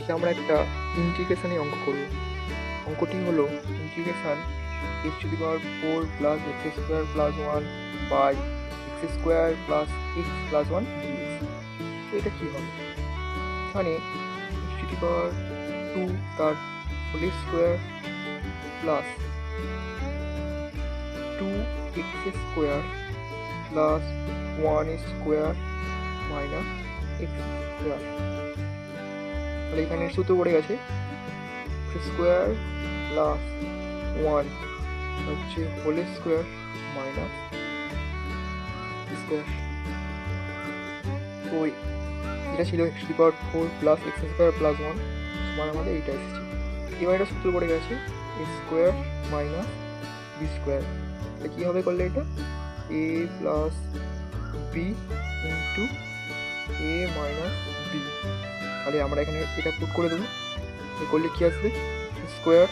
আজকে আমরা একটা ইন্টিগ্রেশনে অঙ্ক করব। অঙ্কটি হলো integration x to the power 4 plus x square plus 1 by x square plus x plus 1 dx. তো এটা কী হবে? এখানে এক্স টু দি পাওয়ার 2 তার whole square plus 2 x square plus 1 square minus x square. তাহলে এখানে সূত্র পড়ে গেছে স্কোয়ার প্লাস 1 হচ্ছে হোল স্কোয়ার মাইনাস স্কোয়ার। তো এটা ছিল x to the power 4 plus x square plus 1 সমান আমাদের এইটা এসেছে। এবার এটা সূত্র পড়ে গেছে এ স্কোয়ার মাইনাস বি স্কোয়ার। তাহলে কী হবে করলে এটা এ প্লাস বি ইন্টু এ মাইনাস বি। তাহলে আমরা এখানে এটা পুট করে দেবো। করলে কী আসবে স্কোয়ার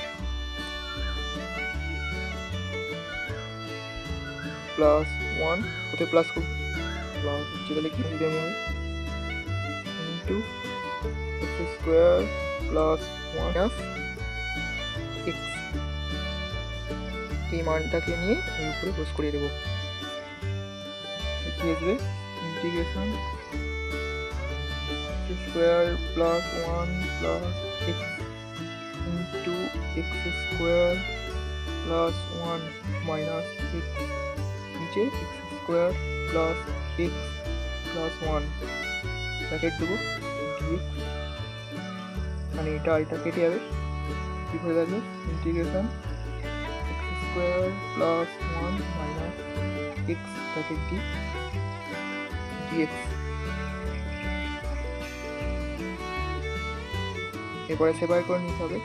প্লাস 1 কোথায় প্লাস করব প্লাস হচ্ছে তাহলে কি যদি আমি into X square plus 1 plus x, এই মানটাকে নিয়ে এর উপরে বস করিয়ে দেবো। কি আসবে integration square plus 1 plus X into X square plus 1 minus X নিচে X square plus x plus 1 bracket দেবো ডিএক্স। মানে এটা কেটে যাবে, কী হয়ে যাবে integration X square plus 1 minus X bracket D dx. এরপরে সেপারেট করে নিতে হবে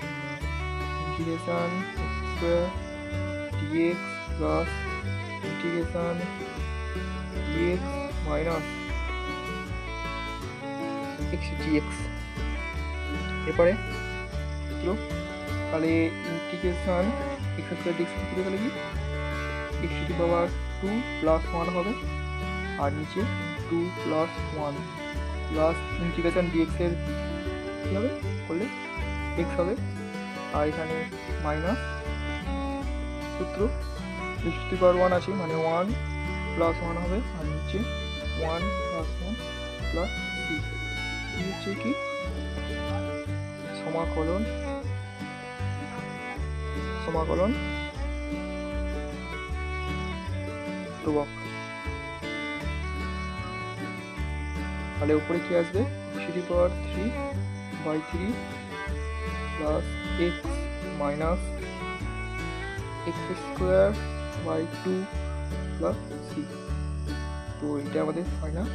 integration X square dx plus integration dx minus X dx. এরপরে তাহলে ইন্টিগ্রেশন এক্স স্কোয়ার ডিএক্স কী তাহলে কি X to the power 2 plus 1 হবে আর নিচে 2 প্লাস 1 প্লাস ইন্টিগ্রেশন ডিএক্সের কী হবে করলে এক্স হবে আর এখানে মাইনাস সূত্র এক্স টু দি পাওয়ার 1 আছে মানে 1 প্লাস 1 হবে আর নিচে 1 প্লাস 1 প্লাস সি হচ্ছে কি সমাকলন ধ্রুবক। তাহলে উপরে কি আসবে x to the power 3 by 3 plus x minus x square by 2 plus C. তো এটা আমাদের ফাইনাল